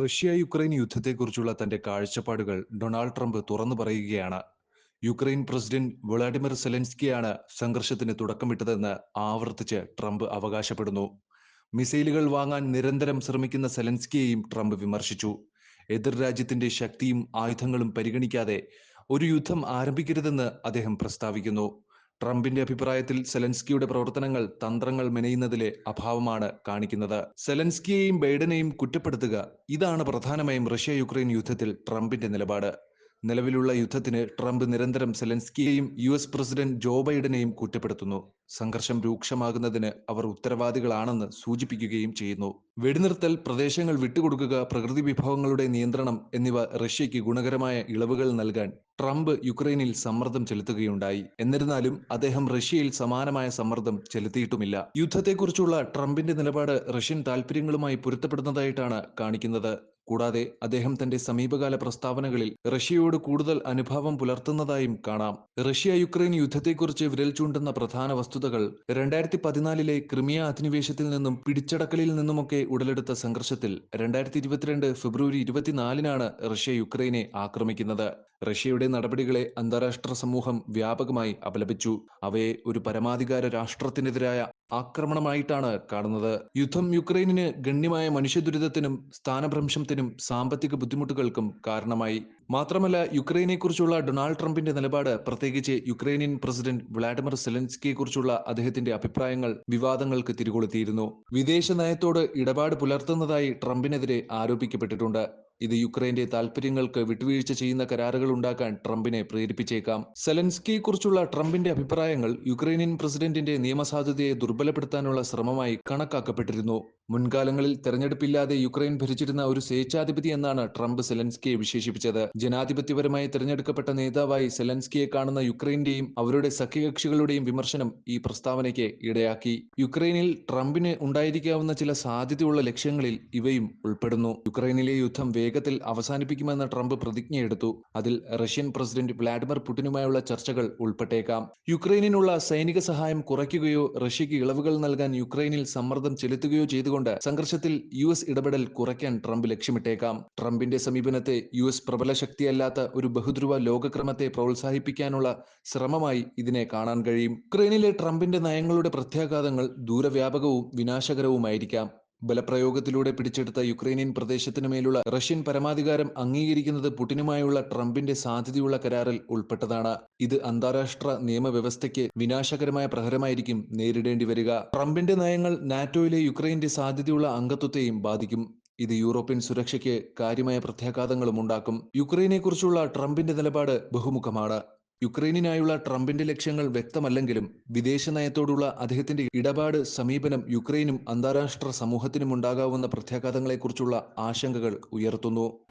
റഷ്യ-യുക്രൈൻ യുദ്ധത്തെക്കുറിച്ചുള്ള തന്റെ കാഴ്ചപ്പാടുകൾ Donald Trump തുറന്നു പറയുകയാണ്. യുക്രൈൻ പ്രസിഡന്റ് വൊളാഡിമിർ സെലൻസ്കിയാണ് സംഘർഷത്തിന് തുടക്കമിട്ടതെന്ന് ആവർത്തിച്ച് ട്രംപ് അവകാശപ്പെടുന്നു. മിസൈലുകൾ വാങ്ങാൻ നിരന്തരം ശ്രമിക്കുന്ന സെലൻസ്കിയെയും ട്രംപ് വിമർശിച്ചു. എതിർ രാജ്യത്തിന്റെ ശക്തിയും ആയുധങ്ങളും പരിഗണിക്കാതെ ഒരു യുദ്ധം ആരംഭിക്കരുതെന്ന് അദ്ദേഹം പ്രസ്താവിക്കുന്നു. ട്രംപിന്റെ അഭിപ്രായത്തിൽ സെലൻസ്കിയുടെ പ്രവർത്തനങ്ങൾ തന്ത്രങ്ങൾ മെനയുന്നതിലെ അഭാവമാണ് കാണിക്കുന്നത്. സെലൻസ്കിയെയും ബൈഡനെയും കുറ്റപ്പെടുത്തുക, ഇതാണ് പ്രധാനമായും റഷ്യ-യുക്രൈൻ യുദ്ധത്തിൽ ട്രംപിന്റെ നിലപാട്. നിലവിലുള്ള യുദ്ധത്തിന് ട്രംപ് നിരന്തരം സെലൻസ്കിയെയും യുഎസ് പ്രസിഡന്റ് ജോ ബൈഡനെയും കുറ്റപ്പെടുത്തുന്നു. സംഘർഷം രൂക്ഷമാകുന്നതിന് അവർ ഉത്തരവാദികളാണെന്ന് സൂചിപ്പിക്കുകയും ചെയ്യുന്നു. വെടിനിർത്തൽ, പ്രദേശങ്ങൾ വിട്ടുകൊടുക്കുക, പ്രകൃതി വിഭവങ്ങളുടെ നിയന്ത്രണം എന്നിവ റഷ്യയ്ക്ക് ഗുണകരമായ ഇളവുകൾ നൽകാൻ ട്രംപ് യുക്രൈനിൽ സമ്മർദ്ദം ചെലുത്തുകയുണ്ടായി. എന്നിരുന്നാലും അദ്ദേഹം റഷ്യയിൽ സമാനമായ സമ്മർദ്ദം ചെലുത്തിയിട്ടുമില്ല. യുദ്ധത്തെക്കുറിച്ചുള്ള ട്രംപിന്റെ നിലപാട് റഷ്യൻ താൽപര്യങ്ങളുമായി പൊരുത്തപ്പെടുന്നതായിട്ടാണ് കാണിക്കുന്നത്. കൂടാതെ അദ്ദേഹം തന്റെ സമീപകാല പ്രസ്താവനകളിൽ റഷ്യയോട് കൂടുതൽ അനുഭാവം പുലർത്തുന്നതായും കാണാം. റഷ്യ-യുക്രൈൻ യുദ്ധത്തെക്കുറിച്ച് വിരൽ ചൂണ്ടുന്ന പ്രധാന വസ്തുതകൾ 2014 ക്രിമിയ അധിനിവേശത്തിൽ നിന്നും പിടിച്ചടക്കലിൽ നിന്നുമൊക്കെ ഉടലെടുത്ത സംഘർഷത്തിൽ 2022 ഫെബ്രുവരി 24-നാണ് റഷ്യ യുക്രൈനെ ആക്രമിക്കുന്നത്. റഷ്യയുടെ നടപടികളെ അന്താരാഷ്ട്ര സമൂഹം വ്യാപകമായി അപലപിച്ചു. അവയെ ഒരു പരമാധികാര രാഷ്ട്രത്തിനെതിരായ ആക്രമണമായിട്ടാണ് കാണുന്നത്. യുദ്ധം യുക്രൈനിന് ഗണ്യമായ മനുഷ്യദുരിതത്തിനും സ്ഥാനഭ്രംശത്തിനും സാമ്പത്തിക ബുദ്ധിമുട്ടുകൾക്കും കാരണമായി. മാത്രമല്ല, യുക്രൈനെക്കുറിച്ചുള്ള ഡൊണാൾഡ് ട്രംപിന്റെ നിലപാട്, പ്രത്യേകിച്ച് യുക്രൈനിയൻ പ്രസിഡന്റ് വ്ളാഡിമിർ സെലൻസ്കിയെക്കുറിച്ചുള്ള അദ്ദേഹത്തിന്റെ അഭിപ്രായങ്ങൾ വിവാദങ്ങൾക്ക് തിരികൊളുത്തിയിരുന്നു. വിദേശ നയത്തോട് ഇടപാട് പുലർത്തുന്നതായി ട്രംപിനെതിരെ ആരോപിക്കപ്പെട്ടിട്ടുണ്ട്. ഇത് യുക്രൈന്റെ താൽപര്യങ്ങൾക്ക് വിട്ടുവീഴ്ച ചെയ്യുന്ന കരാറുകൾ ഉണ്ടാക്കാൻ ട്രംപിനെ പ്രേരിപ്പിച്ചേക്കാം. സെലൻസ്കിയെക്കുറിച്ചുള്ള ട്രംപിന്റെ അഭിപ്രായങ്ങൾ യുക്രൈനിയൻ പ്രസിഡന്റിന്റെ നിയമസാധുതയെ ദുർബലപ്പെടുത്താനുള്ള ശ്രമമായി കണക്കാക്കപ്പെട്ടിരുന്നു. മുൻകാലങ്ങളിൽ തെരഞ്ഞെടുപ്പില്ലാതെ യുക്രൈൻ ഭരിച്ചിരുന്ന ഒരു സ്വേച്ഛാധിപതി എന്നാണ് ട്രംപ് സെലൻസ്കിയെ വിശേഷിപ്പിച്ചത്. ജനാധിപത്യപരമായി തെരഞ്ഞെടുക്കപ്പെട്ട നേതാവായി സെലൻസ്കിയെ കാണുന്ന യുക്രൈന്റെയും അവരുടെ സഖ്യകക്ഷികളുടെയും വിമർശനം ഈ പ്രസ്താവനയ്ക്ക് ഇടയാക്കി. യുക്രൈനിൽ ട്രംപിന് ഉണ്ടായിരിക്കാവുന്ന ചില സാധ്യതയുള്ള ലക്ഷ്യങ്ങളിൽ ഇവയും ഉൾപ്പെടുന്നു. യുക്രൈനിലെ യുദ്ധം വേഗത്തിൽ അവസാനിപ്പിക്കുമെന്ന് ട്രംപ് പ്രതിജ്ഞയെടുത്തു. അതിൽ റഷ്യൻ പ്രസിഡന്റ് വ്ളാഡിമിർ പുടിനുമായുള്ള ചർച്ചകൾ ഉൾപ്പെട്ടേക്കാം. യുക്രൈനിനുള്ള സൈനിക സഹായം കുറയ്ക്കുകയോ റഷ്യയ്ക്ക് ഇളവുകൾ നൽകാൻ യുക്രൈനിൽ സമ്മർദ്ദം ചെലുത്തുകയോ ചെയ്തുകൊണ്ട് സംഘർഷത്തിൽ യുഎസ് ഇടപെടൽ കുറയ്ക്കാൻ ട്രംപ് ലക്ഷ്യമിട്ടേക്കാം. ട്രംപിന്റെ സമീപനത്തെ യുഎസ് പ്രബല ശക്തിയല്ലാത്ത ഒരു ബഹുധ്രുവ ലോകക്രമത്തെ പ്രോത്സാഹിപ്പിക്കാനുള്ള ശ്രമമായി ഇതിനെ കാണാൻ കഴിയും. യുക്രൈനിലെ ട്രംപിന്റെ നയങ്ങളുടെ പ്രത്യാഘാതങ്ങൾ ദൂരവ്യാപകവും വിനാശകരവുമായിരിക്കാം. ബലപ്രയോഗത്തിലൂടെ പിടിച്ചെടുത്ത യുക്രൈനിയൻ പ്രദേശത്തിനു മേലുള്ള റഷ്യൻ പരമാധികാരം അംഗീകരിക്കുന്നത് പുടിനുമായുള്ള ട്രംപിന്റെ സാധ്യതയുള്ള കരാറിൽ ഉൾപ്പെട്ടതാണ്. ഇത് അന്താരാഷ്ട്ര നിയമവ്യവസ്ഥയ്ക്ക് വിനാശകരമായ പ്രഹരമായിരിക്കും നേരിടേണ്ടി വരിക. ട്രംപിന്റെ നയങ്ങൾ നാറ്റോയിലെ യുക്രൈന്റെ സാധ്യതയുള്ള അംഗത്വത്തെയും ബാധിക്കും. ഇത് യൂറോപ്യൻ സുരക്ഷയ്ക്ക് കാര്യമായ പ്രത്യാഘാതങ്ങളും ഉണ്ടാക്കും. യുക്രൈനെക്കുറിച്ചുള്ള ട്രംപിന്റെ നിലപാട് ബഹുമുഖമാണ്. യുക്രൈനിനായുള്ള ട്രംപിന്റെ ലക്ഷ്യങ്ങൾ വ്യക്തമല്ലെങ്കിലും വിദേശ നയത്തോടുള്ള അദ്ദേഹത്തിന്റെ ഇടപാട് സമീപനം യുക്രൈനും അന്താരാഷ്ട്ര സമൂഹത്തിനും ഉണ്ടാകാവുന്ന പ്രത്യാഘാതങ്ങളെക്കുറിച്ചുള്ള ആശങ്കകൾ ഉയർത്തുന്നു.